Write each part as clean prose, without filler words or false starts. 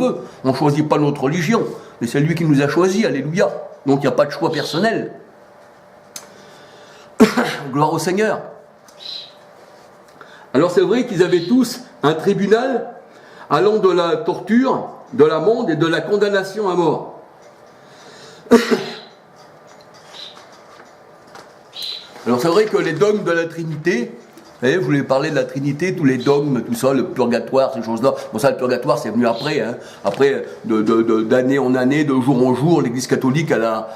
veut. On ne choisit pas notre religion, mais c'est lui qui nous a choisis, alléluia. Donc il n'y a pas de choix personnel. Gloire au Seigneur. Alors c'est vrai qu'ils avaient tous un tribunal allant de la torture, de l'amende et de la condamnation à mort. Alors c'est vrai que les dogmes de la Trinité, vous voyez, je voulais parler de la Trinité, tous les dogmes, tout ça, le purgatoire, ces choses-là. Bon, ça, le purgatoire, c'est venu après. Hein. Après, d'année en année, de jour en jour, l'Église catholique, elle a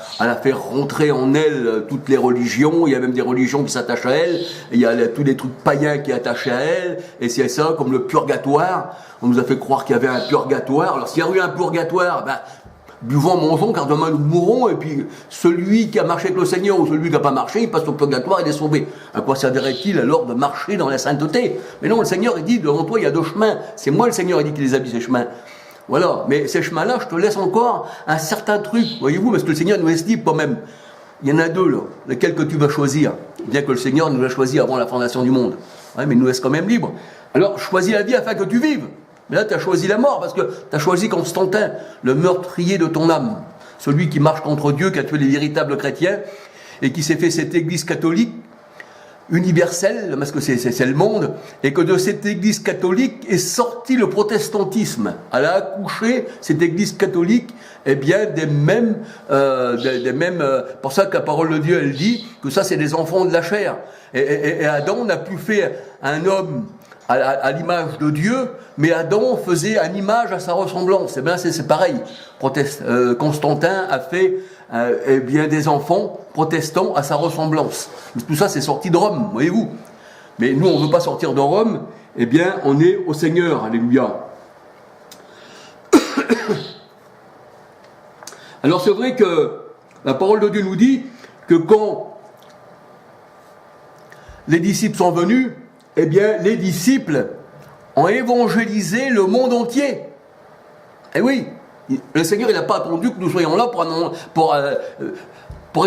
fait rentrer en elle toutes les religions. Il y a même des religions qui s'attachent à elle. Il y a tous les trucs païens qui sont attachés à elle. Et c'est ça, comme le purgatoire. On nous a fait croire qu'il y avait un purgatoire. Alors, s'il y a eu un purgatoire, ben, buvons, mangeons, car demain nous mourrons, et puis celui qui a marché avec le Seigneur ou celui qui n'a pas marché, il passe au purgatoire, il est sauvé. À quoi servirait-il alors de marcher dans la sainteté? Mais non, le Seigneur, il dit, devant toi, il y a 2 chemins. C'est moi, le Seigneur, il dit, qui les a mis, ces chemins. Voilà. Mais ces chemins-là, je te laisse encore un certain truc, voyez-vous, parce que le Seigneur nous laisse libre quand même. Il y en a 2, là, lesquels que tu vas choisir. Bien que le Seigneur nous l'a choisi avant la fondation du monde. Ouais, mais il nous laisse quand même libre. Alors, choisis la vie afin que tu vives. Mais là, tu as choisi la mort, parce que tu as choisi Constantin, le meurtrier de ton âme. Celui qui marche contre Dieu, qui a tué les véritables chrétiens, et qui s'est fait cette église catholique universelle, parce que c'est le monde, et que de cette église catholique est sorti le protestantisme. Elle a accouché, cette église catholique, eh bien, des mêmes, pour ça que la parole de Dieu, elle dit que ça, c'est des enfants de la chair. Et Adam n'a plus fait un homme à l'image de Dieu, mais Adam faisait une image à sa ressemblance. Eh bien, c'est pareil. Constantin a fait eh bien, des enfants protestants à sa ressemblance. Tout ça, c'est sorti de Rome, voyez-vous. Mais nous, on ne veut pas sortir de Rome. Eh bien, on est au Seigneur. Alléluia. Alors, c'est vrai que la parole de Dieu nous dit que quand les disciples sont venus, eh bien, les disciples ont évangélisé le monde entier. Eh oui, le Seigneur, il n'a pas attendu que nous soyons là pour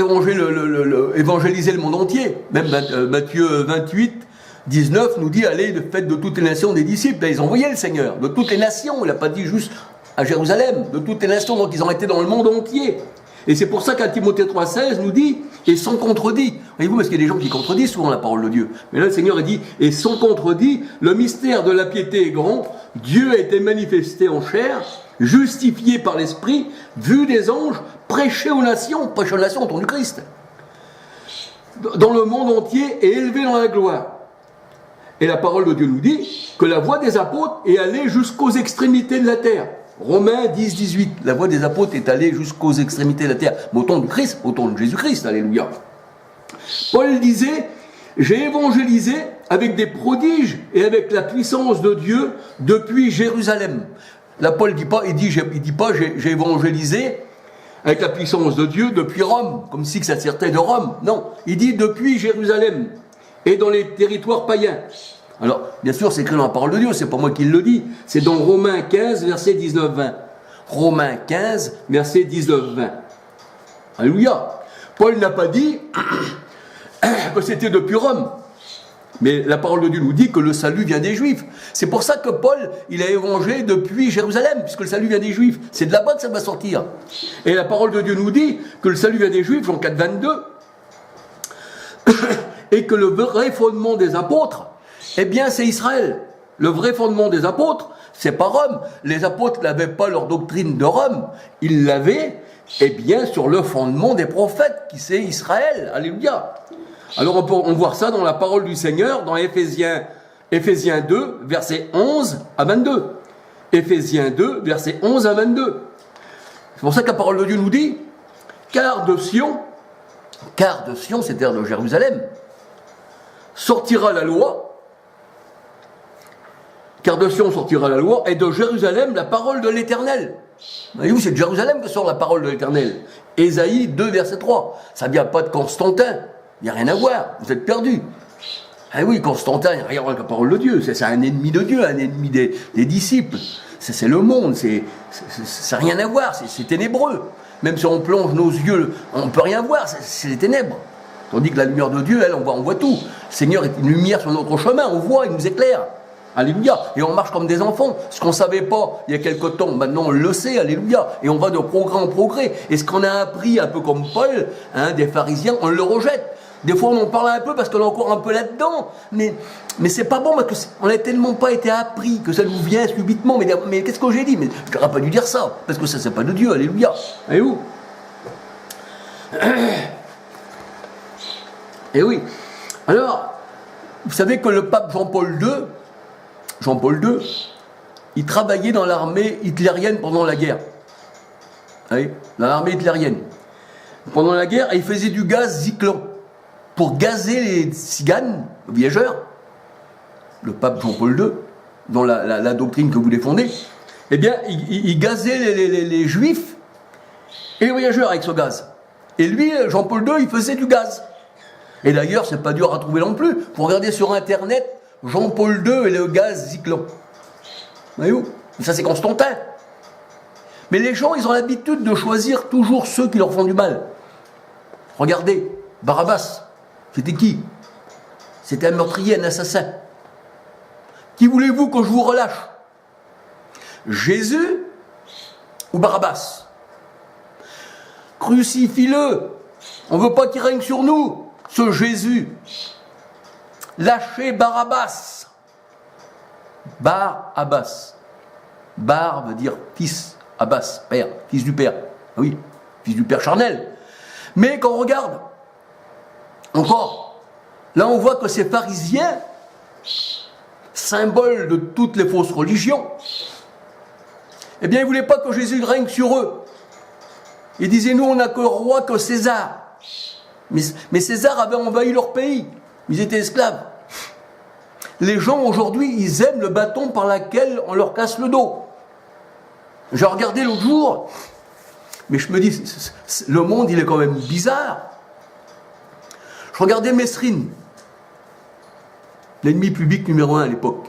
évangéliser le monde entier. Même Matthieu 28, 19 nous dit, allez, faites de toutes les nations des disciples. Là, ils ont envoyé le Seigneur, de toutes les nations. Il n'a pas dit juste à Jérusalem, de toutes les nations. Donc, ils ont été dans le monde entier. Et c'est pour ça qu'à Timothée 3,16 nous dit, et sans contredit. Voyez-vous, parce qu'il y a des gens qui contredisent souvent la parole de Dieu. Mais là, le Seigneur a dit, et sans contredit, le mystère de la piété est grand, Dieu a été manifesté en chair, justifié par l'Esprit, vu des anges, prêché aux nations au nom du Christ. Dans le monde entier et élevé dans la gloire. Et la parole de Dieu nous dit que la voix des apôtres est allée jusqu'aux extrémités de la terre. Romains 10, 18. La voix des apôtres est allée jusqu'aux extrémités de la terre. Mais au nom du Christ, au nom de Jésus-Christ, alléluia. Paul disait, j'ai évangélisé avec des prodiges et avec la puissance de Dieu depuis Jérusalem. Là, Paul dit pas, il dit pas, j'ai évangélisé avec la puissance de Dieu depuis Rome, comme si que ça sortait de Rome. Non, il dit depuis Jérusalem et dans les territoires païens. Alors, bien sûr, c'est écrit dans la parole de Dieu, c'est pas moi qui le dis, c'est dans Romains 15, verset 19-20. Romains 15, verset 19-20. Alléluia. Paul n'a pas dit que c'était depuis Rome. Mais la parole de Dieu nous dit que le salut vient des Juifs. C'est pour ça que Paul, il a évangélé depuis Jérusalem, puisque le salut vient des Juifs. C'est de là-bas que ça va sortir. Et la parole de Dieu nous dit que le salut vient des Juifs, Jean 4, 22, et que le vrai fondement des apôtres, eh bien, c'est Israël. Le vrai fondement des apôtres, c'est pas Rome. Les apôtres n'avaient pas leur doctrine de Rome. Ils l'avaient, eh bien, sur le fondement des prophètes, qui c'est Israël. Alléluia. Alors, on voit ça dans la parole du Seigneur, dans Éphésiens 2, versets 11 à 22. Éphésiens 2, versets 11 à 22. C'est pour ça que la parole de Dieu nous dit, car de Sion, c'est-à-dire de Jérusalem, sortira la loi, car de Sion sortira la loi, et de Jérusalem la parole de l'Éternel. Voyez-vous, c'est de Jérusalem que sort la parole de l'Éternel. Ésaïe 2, verset 3. Ça ne vient pas de Constantin. Il n'y a rien à voir. Vous êtes perdus. Ah oui, Constantin, il n'y a rien à voir avec la parole de Dieu. C'est un ennemi de Dieu, un ennemi des disciples. C'est le monde. Ça n'a rien à voir. C'est ténébreux. Même si on plonge nos yeux, on ne peut rien voir. C'est les ténèbres. Tandis que la lumière de Dieu, elle, on voit tout. Le Seigneur est une lumière sur notre chemin. On voit, il nous éclaire. Alléluia. Et on marche comme des enfants. Ce qu'on ne savait pas il y a quelque temps, maintenant on le sait, alléluia. Et on va de progrès en progrès. Et ce qu'on a appris, un peu comme Paul, des pharisiens, on le rejette. Des fois on en parle un peu parce qu'on est encore un peu là-dedans. Mais c'est pas bon parce qu'on n'a tellement pas été appris que ça nous vient subitement. Mais qu'est-ce que j'ai dit? Mais je n'aurais pas dû dire ça. Parce que ça, c'est pas de Dieu, alléluia. Et où? Et oui. Alors, vous savez que le pape Jean-Paul II, il travaillait dans l'armée hitlérienne pendant la guerre. Oui, dans l'armée hitlérienne. Pendant la guerre, il faisait du gaz Zyklon pour gazer les tziganes, les voyageurs. Le pape Jean-Paul II, dans la doctrine que vous défendez, eh bien, il gazait les juifs et les voyageurs avec ce gaz. Et lui, Jean-Paul II, il faisait du gaz. Et d'ailleurs, c'est pas dur à trouver non plus. Vous regardez sur Internet, Jean-Paul II et le gaz Zyklon. Voyez-vous? Ça, c'est Constantin. Mais les gens, ils ont l'habitude de choisir toujours ceux qui leur font du mal. Regardez, Barabbas, c'était qui? C'était un meurtrier, un assassin. Qui voulez-vous que je vous relâche? Jésus ou Barabbas? Crucifie-le. On ne veut pas qu'il règne sur nous, ce Jésus. Lâchez Barabbas. Bar-Abbas. Bar veut dire fils, Abbas, père, fils du père. Ah oui, fils du père charnel. Mais quand on regarde, encore, là on voit que ces pharisiens, symboles de toutes les fausses religions, eh bien ils ne voulaient pas que Jésus règne sur eux. Ils disaient, nous on n'a que roi que César. Mais César avait envahi leur pays. Ils étaient esclaves. Les gens aujourd'hui, ils aiment le bâton par lequel on leur casse le dos. J'ai regardé l'autre jour, mais je me dis, le monde il est quand même bizarre. Je regardais Mesrine, l'ennemi public numéro 1 à l'époque.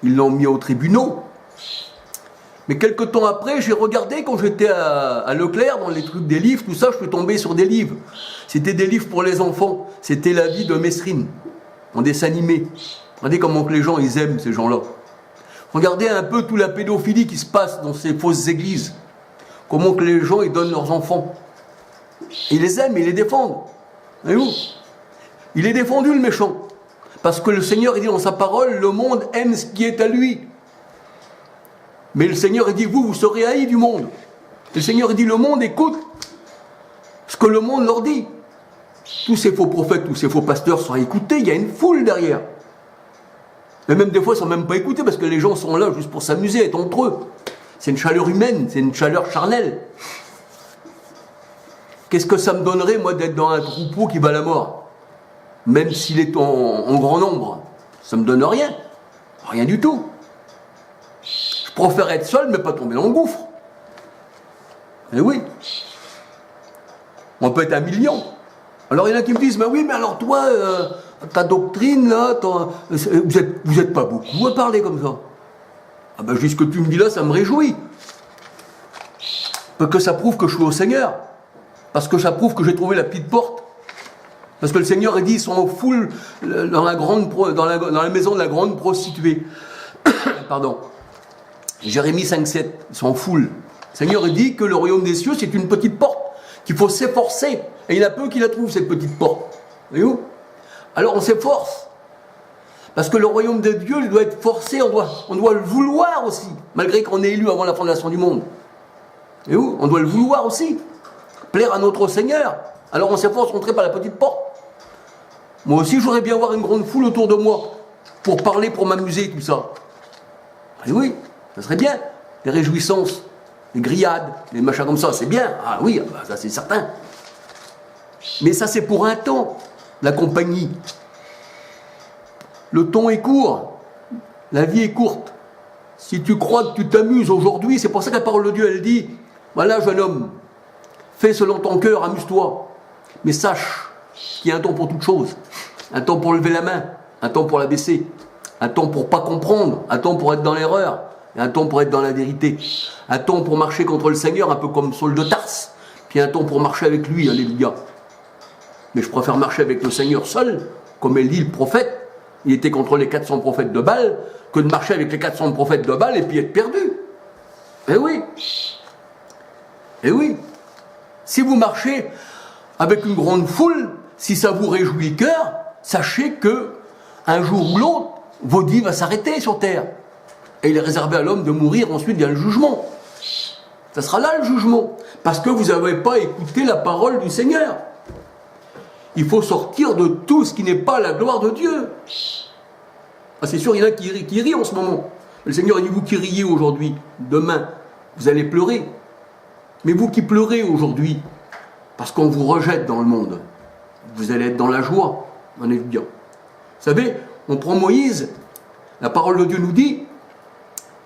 Ils l'ont mis au tribunal. Mais quelques temps après, j'ai regardé, quand j'étais à Leclerc, dans les trucs des livres, tout ça, je suis tombé sur des livres. C'était des livres pour les enfants. C'était la vie de Mesrine, en dessin animé. Regardez comment que les gens, ils aiment ces gens-là. Regardez un peu toute la pédophilie qui se passe dans ces fausses églises. Comment que les gens, ils donnent leurs enfants. Ils les aiment, ils les défendent. Voyez-vous? Il est défendu, le méchant. Parce que le Seigneur, il dit dans sa parole, le monde aime ce qui est à lui. Mais le Seigneur, il dit, vous serez haïs du monde. Et le Seigneur, il dit, le monde écoute ce que le monde leur dit. Tous ces faux prophètes, tous ces faux pasteurs sont écoutés, il y a une foule derrière. Mais même des fois, ils ne sont même pas écoutés parce que les gens sont là juste pour s'amuser, être entre eux. C'est une chaleur humaine, c'est une chaleur charnelle. Qu'est-ce que ça me donnerait, moi, d'être dans un troupeau qui va à la mort? Même s'il est en grand nombre. Ça me donne rien. Rien du tout. Je préfère être seul, mais pas tomber dans le gouffre. Eh oui. On peut être 1 million. Alors il y en a qui me disent, mais oui, mais alors toi, ta doctrine, là, vous êtes pas beaucoup à parler comme ça. Ah ben, juste ce que tu me dis là, ça me réjouit. Parce que ça prouve que je suis au Seigneur. Parce que ça prouve que j'ai trouvé la petite porte. Parce que le Seigneur a dit, ils sont en foule dans la maison de la grande prostituée. Pardon. Jérémie 5,7, ils sont en foule. Le Seigneur a dit que le royaume des cieux, c'est une petite porte, qu'il faut s'efforcer. Et il y en a peu qui la trouvent, cette petite porte. Voyez-vous? Alors on s'efforce. Parce que le royaume de Dieu, il doit être forcé, on doit le vouloir aussi, malgré qu'on est élu avant la fondation du monde. Voyez-vous? On doit le vouloir aussi. Plaire à notre Seigneur. Alors on s'efforce d'entrer par la petite porte. Moi aussi, j'aurais bien avoir une grande foule autour de moi, pour parler, pour m'amuser, tout ça. Et oui, ça serait bien. Les réjouissances, les grillades, les machins comme ça, c'est bien. Ah oui, bah, ça c'est certain. Mais ça c'est pour un temps, la compagnie. Le temps est court, la vie est courte. Si tu crois que tu t'amuses aujourd'hui, c'est pour ça que la parole de Dieu, elle dit, voilà jeune homme, fais selon ton cœur, amuse-toi. Mais sache qu'il y a un temps pour toute chose. Un temps pour lever la main, un temps pour la baisser, un temps pour pas comprendre, un temps pour être dans l'erreur, et un temps pour être dans la vérité. Un temps pour marcher contre le Seigneur, un peu comme Saul de Tarse, puis un temps pour marcher avec lui, alléluia. Mais je préfère marcher avec le Seigneur seul, comme Élie le prophète, il était contre les 400 prophètes de Baal, que de marcher avec les 400 prophètes de Baal et puis être perdu. Eh oui. Eh oui. Si vous marchez avec une grande foule, si ça vous réjouit le cœur, sachez que un jour ou l'autre, votre vie va s'arrêter sur terre. Et il est réservé à l'homme de mourir, ensuite il y a le jugement. Ça sera là le jugement, parce que vous n'avez pas écouté la parole du Seigneur. Il faut sortir de tout ce qui n'est pas la gloire de Dieu. Ah, c'est sûr, il y en a qui rient en ce moment. Le Seigneur dit, vous qui riez aujourd'hui, demain, vous allez pleurer. Mais vous qui pleurez aujourd'hui, parce qu'on vous rejette dans le monde, vous allez être dans la joie, alléluia. Vous savez, on prend Moïse, la parole de Dieu nous dit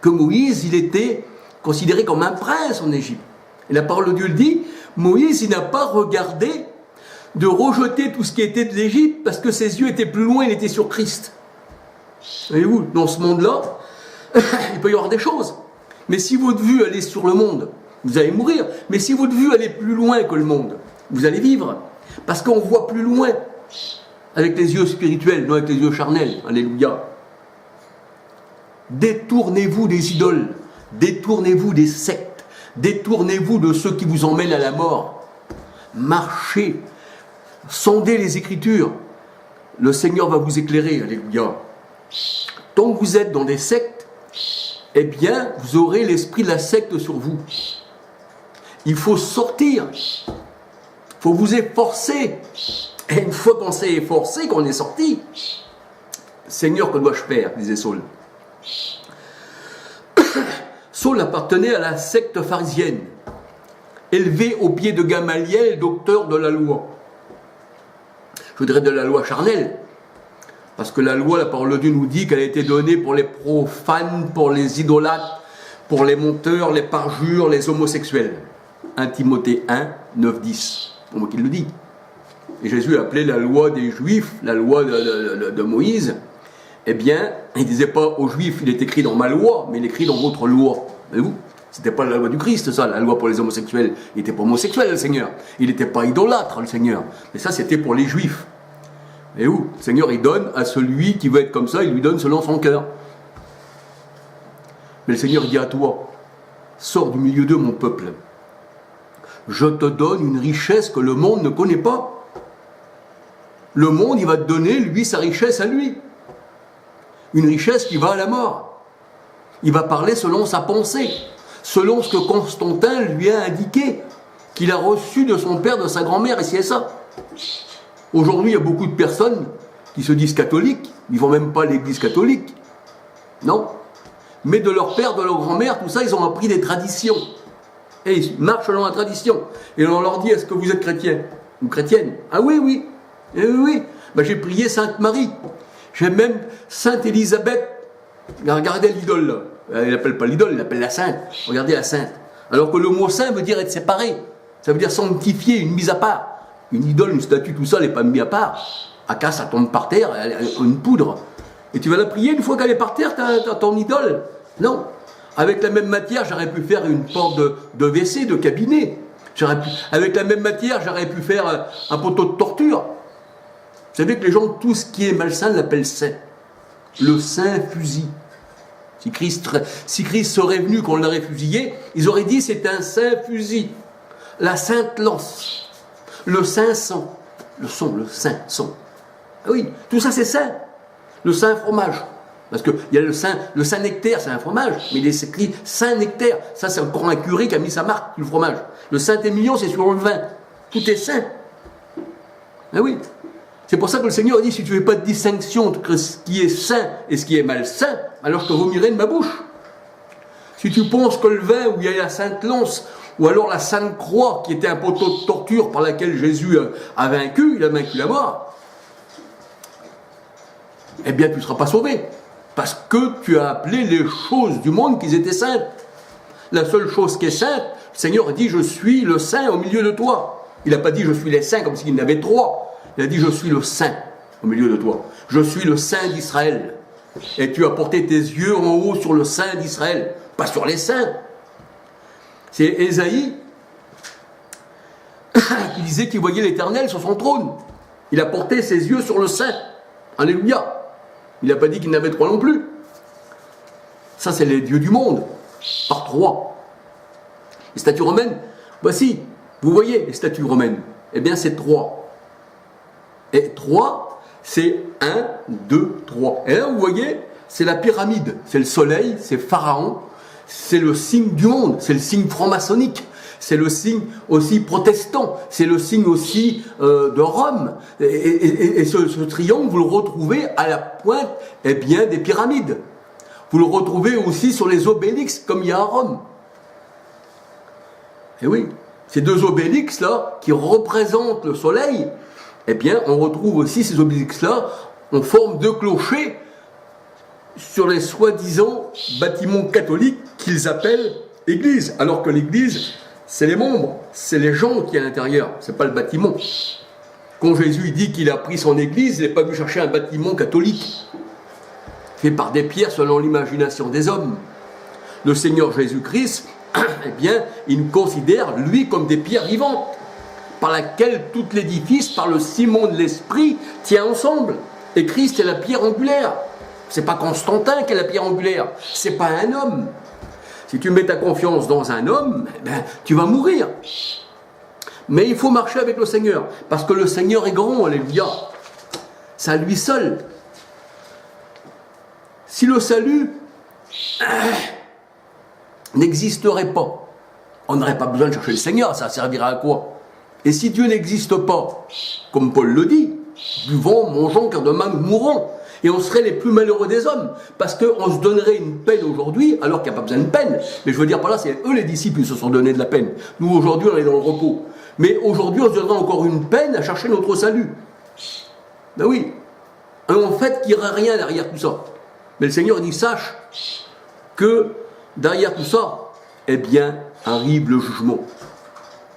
que Moïse, il était considéré comme un prince en Égypte. Et la parole de Dieu le dit, Moïse, il n'a pas regardé de rejeter tout ce qui était de l'Égypte parce que ses yeux étaient plus loin, il était sur Christ. Voyez-vous, dans ce monde-là, il peut y avoir des choses. Mais si votre vue, elle est sur le monde, vous allez mourir. Mais si votre vue, elle est plus loin que le monde, vous allez vivre. Parce qu'on voit plus loin avec les yeux spirituels, non avec les yeux charnels. Alléluia. Détournez-vous des idoles. Détournez-vous des sectes. Détournez-vous de ceux qui vous emmènent à la mort. Marchez. Sondez les Écritures. Le Seigneur va vous éclairer. Alléluia. Tant que vous êtes dans des sectes, eh bien, vous aurez l'esprit de la secte sur vous. Il faut sortir. Il faut vous efforcer. Et une fois qu'on s'est efforcé, qu'on est sorti, Seigneur, que dois-je faire, disait Saul. Saul appartenait à la secte pharisienne, élevé au pied de Gamaliel, docteur de la loi. Je dirais de la loi charnelle, parce que la loi, la parole de Dieu nous dit qu'elle a été donnée pour les profanes, pour les idolâtres, pour les menteurs, les parjures, les homosexuels. 1 Timothée 1, 9, 10. C'est moi qui le dis. Et Jésus appelait la loi des Juifs, la loi de Moïse. Eh bien, il ne disait pas aux Juifs, il est écrit dans ma loi, mais il est écrit dans votre loi. Voyez-vous ? C'était pas la loi du Christ, ça, la loi pour les homosexuels. Il n'était pas homosexuel, le Seigneur. Il n'était pas idolâtre, le Seigneur. Mais ça, c'était pour les Juifs. Et où le Seigneur, il donne à celui qui veut être comme ça, il lui donne selon son cœur. Mais le Seigneur dit à toi, sors du milieu d'eux, mon peuple. Je te donne une richesse que le monde ne connaît pas. Le monde, il va te donner, lui, sa richesse à lui. Une richesse qui va à la mort. Il va parler selon sa pensée, selon ce que Constantin lui a indiqué, qu'il a reçu de son père, de sa grand-mère, et c'est ça. Aujourd'hui, il y a beaucoup de personnes qui se disent catholiques, ils ne vont même pas à l'église catholique. Non. Mais de leur père, de leur grand-mère, tout ça, ils ont appris des traditions. Et ils marchent selon la tradition. Et on leur dit, est-ce que vous êtes chrétien ou chrétienne? Ah oui, oui. Et oui. Ben, j'ai prié Sainte Marie. J'ai même Sainte Élisabeth. Regardez l'idole là. Elle n'appelle pas l'idole, elle l'appelle la sainte. Regardez la sainte. Alors que le mot saint veut dire être séparé. Ça veut dire sanctifié, une mise à part. Une idole, une statue, tout ça, elle n'est pas mise à part. À cas, ça tombe par terre, une poudre. Et tu vas la prier, une fois qu'elle est par terre, t'as ton idole. Non. Avec la même matière, j'aurais pu faire une porte de WC, de cabinet. Avec la même matière, j'aurais pu faire un poteau de torture. Vous savez que les gens, tout ce qui est malsain l'appellent saint. Le saint fusil. Si Christ serait venu, qu'on l'aurait fusillé, ils auraient dit c'est un saint fusil. La sainte lance. Le saint sang. Le saint sang. Ah oui, tout ça c'est saint. Le saint fromage. Parce qu'il y a le saint nectaire, c'est un fromage, mais il est écrit saint nectaire. Ça, c'est encore un curé qui a mis sa marque sur le fromage. Le Saint-Émilion, c'est sur le vin. Tout est saint. Ah oui. C'est pour ça que le Seigneur a dit, si tu ne fais pas de distinction entre ce qui est saint et ce qui est malsain, alors je te vomirai de ma bouche. Si tu penses que le vin, où il y a la sainte lance, ou alors la sainte croix, qui était un poteau de torture par laquelle Jésus a vaincu, il a vaincu la mort, eh bien tu ne seras pas sauvé. Parce que tu as appelé les choses du monde qu'ils étaient saintes. La seule chose qui est sainte, le Seigneur a dit, je suis le saint au milieu de toi. Il n'a pas dit, je suis les saints, comme s'il y en avait trois. Il a dit, je suis le saint au milieu de toi. Je suis le saint d'Israël. Et tu as porté tes yeux en haut sur le saint d'Israël, pas sur les saints. C'est Ésaïe qui disait qu'il voyait l'Éternel sur son trône. Il a porté ses yeux sur le saint. Alléluia. Il n'a pas dit qu'il n'avait 3 non plus. Ça, c'est les dieux du monde, par 3. Les statues romaines, voici, vous voyez les statues romaines, eh bien c'est 3. Et 3, c'est 1, 2, 3. Et là, vous voyez, c'est la pyramide, c'est le soleil, c'est Pharaon, c'est le signe du monde, c'est le signe franc-maçonnique, c'est le signe aussi protestant, c'est le signe aussi de Rome. Et ce triangle, vous le retrouvez à la pointe eh bien, des pyramides. Vous le retrouvez aussi sur les obélix, comme il y a à Rome. Et oui, ces 2 obélix-là, qui représentent le soleil, eh bien, on retrouve aussi ces obélix-là en forme de clocher sur les soi-disant bâtiments catholiques qu'ils appellent église. Alors que l'église, c'est les membres, c'est les gens qui sont à l'intérieur, c'est pas le bâtiment. Quand Jésus dit qu'il a pris son église, il n'est pas venu chercher un bâtiment catholique, fait par des pierres selon l'imagination des hommes. Le Seigneur Jésus-Christ, eh bien, il nous considère, lui, comme des pierres vivantes, par laquelle tout l'édifice, par le ciment de l'esprit, tient ensemble. Et Christ est la pierre angulaire. C'est pas Constantin qui est la pierre angulaire, c'est pas un homme. Si tu mets ta confiance dans un homme, eh ben, tu vas mourir. Mais il faut marcher avec le Seigneur, parce que le Seigneur est grand, alléluia. C'est à lui seul. Si le salut n'existerait pas, on n'aurait pas besoin de chercher le Seigneur, ça servira à quoi? Et si Dieu n'existe pas, comme Paul le dit, buvons, mangeons, car demain nous mourrons. Et on serait les plus malheureux des hommes, parce qu'on se donnerait une peine aujourd'hui, alors qu'il n'y a pas besoin de peine. Mais je veux dire par là, c'est eux les disciples qui se sont donné de la peine. Nous aujourd'hui, on est dans le repos. Mais aujourd'hui, on se donnera encore une peine à chercher notre salut. Ben oui. En fait, il n'y aurait rien derrière tout ça. Mais le Seigneur dit, sache que derrière tout ça, eh bien, arrive le jugement.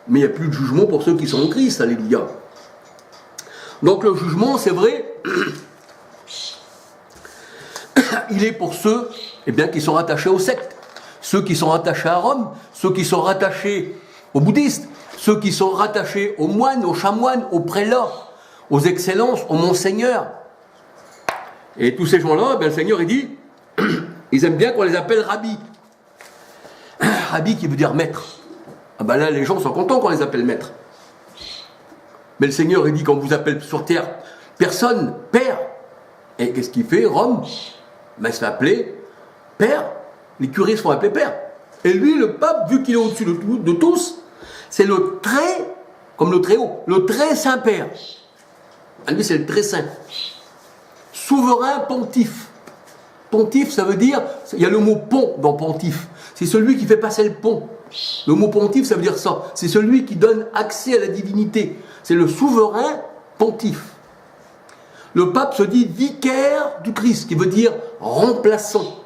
Mais il n'y a plus de jugement pour ceux qui sont en Christ, alléluia. Donc le jugement, c'est vrai, il est pour ceux eh bien, qui sont rattachés aux sectes, ceux qui sont rattachés à Rome, ceux qui sont rattachés aux bouddhistes, ceux qui sont rattachés aux moines, aux chamoines, aux prélats, aux excellences, aux monseigneurs. Et tous ces gens-là, ben, le Seigneur, il dit, ils aiment bien qu'on les appelle rabbis. Rabbi qui veut dire maître. Ah ben là, les gens sont contents qu'on les appelle maîtres. Mais le Seigneur, il dit, quand on vous appelle sur terre, personne, père. Et qu'est-ce qu'il fait, Rome? Ben, il se fait appeler père. Les curés se font appeler père. Et lui, le pape, vu qu'il est au-dessus de tous, c'est le très, comme le très haut, le très saint père. Lui, c'est le très saint. Souverain pontife. Pontife, ça veut dire, il y a le mot pont dans pontife. C'est celui qui fait passer le pont. Le mot pontife, ça veut dire ça. C'est celui qui donne accès à la divinité. C'est le souverain pontife. Le pape se dit vicaire du Christ, qui veut dire remplaçant.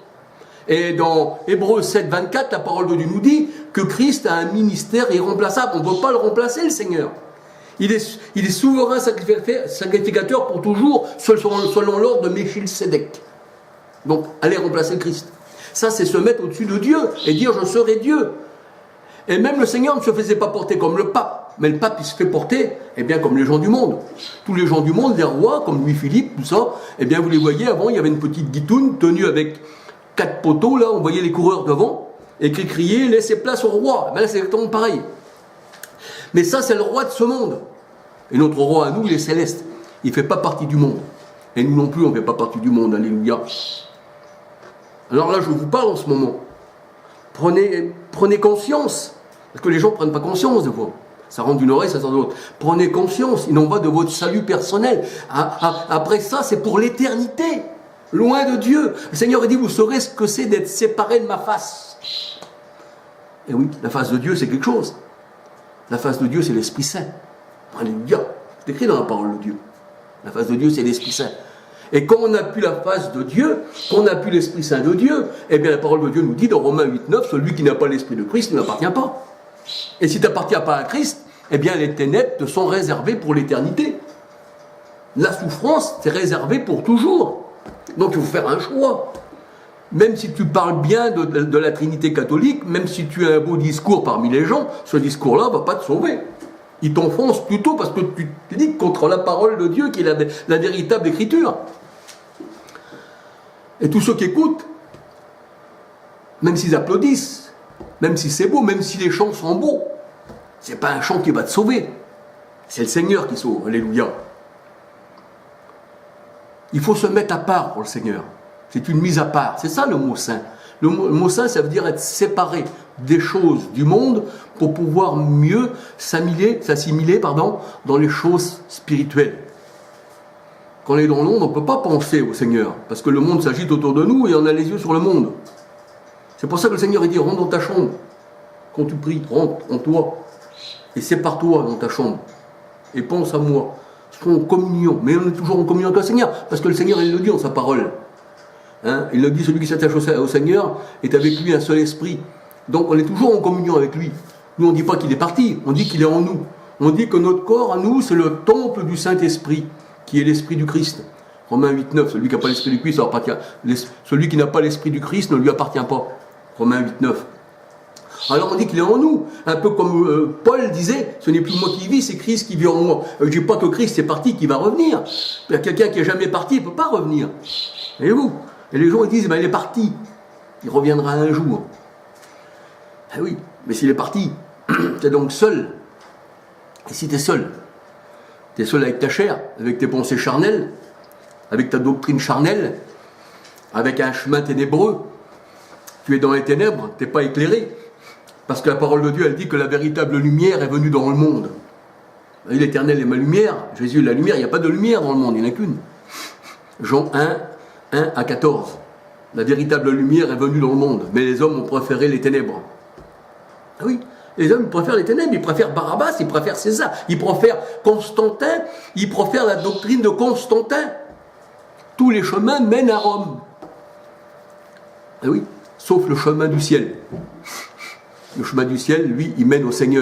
Et dans Hébreux 7, 24, la parole de Dieu nous dit que Christ a un ministère irremplaçable. On ne peut pas le remplacer, le Seigneur. Il est souverain sacrificateur pour toujours, selon l'ordre de Melchisedec. Donc, allez remplacer le Christ. Ça, c'est se mettre au-dessus de Dieu et dire « je serai Dieu ». Et même le Seigneur ne se faisait pas porter comme le pape. Mais le pape, il se fait porter, eh bien, comme les gens du monde. Tous les gens du monde, les rois, comme Louis-Philippe, tout ça, eh bien, vous les voyez, avant, il y avait une petite guitoune tenue avec 4 poteaux, là, on voyait les coureurs devant, et qui criaient « laissez place au roi ». Ben là, c'est exactement pareil. Mais ça, c'est le roi de ce monde. Et notre roi à nous, il est céleste. Il ne fait pas partie du monde. Et nous non plus, on ne fait pas partie du monde. Alléluia. Alors là, je vous parle en ce moment. Prenez conscience. Parce que les gens ne prennent pas conscience de vous. Ça rentre d'une oreille, ça sort de l'autre. Prenez conscience. Il en va de votre salut personnel. Après ça, c'est pour l'éternité. Loin de Dieu. Le Seigneur a dit, vous saurez ce que c'est d'être séparé de ma face. Et oui, la face de Dieu, c'est quelque chose. La face de Dieu, c'est l'Esprit Saint. Alléluia. C'est écrit dans la parole de Dieu. La face de Dieu, c'est l'Esprit Saint. Et quand on n'a plus la face de Dieu, quand on n'a plus l'Esprit Saint de Dieu, eh bien la parole de Dieu nous dit dans Romains 8, 9, celui qui n'a pas l'Esprit de Christ ne l'appartient pas. Et si tu n'appartiens pas à Christ, eh bien les ténèbres te sont réservées pour l'éternité. La souffrance, c'est réservé pour toujours. Donc il faut faire un choix. Même si tu parles bien de la Trinité catholique, même si tu as un beau discours parmi les gens, ce discours-là ne va pas te sauver. Il t'enfonce plutôt parce que tu te dis contre la parole de Dieu qui est la véritable écriture. Et tous ceux qui écoutent, même s'ils applaudissent, même si c'est beau, même si les chants sont beaux, c'est pas un chant qui va te sauver. C'est le Seigneur qui sauve. Alléluia. Il faut se mettre à part pour le Seigneur. C'est une mise à part. C'est ça le mot saint. Le mot saint, ça veut dire être séparé des choses du monde pour pouvoir mieux s'assimiler dans les choses spirituelles. Quand on est dans le monde, on ne peut pas penser au Seigneur, parce que le monde s'agite autour de nous et on a les yeux sur le monde. C'est pour ça que le Seigneur dit, rentre dans ta chambre. Quand tu pries, rentre en toi et sépare-toi dans ta chambre et pense à moi. Sois en communion, mais on est toujours en communion avec le Seigneur, parce que le Seigneur, il le dit dans sa parole. Hein, il le dit, celui qui s'attache au Seigneur est avec lui un seul esprit. Donc on est toujours en communion avec lui. Nous, on ne dit pas qu'il est parti, on dit qu'il est en nous. On dit que notre corps, à nous, c'est le temple du Saint-Esprit, qui est l'Esprit du Christ. Romains 8,9, celui qui n'a pas l'Esprit du Christ, celui qui n'a pas l'Esprit du Christ ne lui appartient pas. Romains 8,9. Alors on dit qu'il est en nous, un peu comme Paul disait, ce n'est plus moi qui vis, c'est Christ qui vit en moi. Je ne dis pas que Christ est parti, qu'il va revenir. Il y a quelqu'un qui n'est jamais parti, il ne peut pas revenir. Voyez-vous? Et les gens ils disent, il est parti, il reviendra un jour. Eh oui, mais s'il est parti, tu es donc seul. Et si tu es seul avec ta chair, avec tes pensées charnelles, avec ta doctrine charnelle, avec un chemin ténébreux, tu es dans les ténèbres, tu n'es pas éclairé. Parce que la parole de Dieu, elle dit que la véritable lumière est venue dans le monde. L'Éternel est ma lumière, Jésus est la lumière, il n'y a pas de lumière dans le monde, il n'y en a qu'une. Jean 1 à 14. La véritable lumière est venue dans le monde, mais les hommes ont préféré les ténèbres. Ah oui, les hommes préfèrent les ténèbres, ils préfèrent Barabbas, ils préfèrent César, ils préfèrent Constantin, ils préfèrent la doctrine de Constantin. Tous les chemins mènent à Rome. Ah oui, sauf le chemin du ciel. Le chemin du ciel, lui, il mène au Seigneur.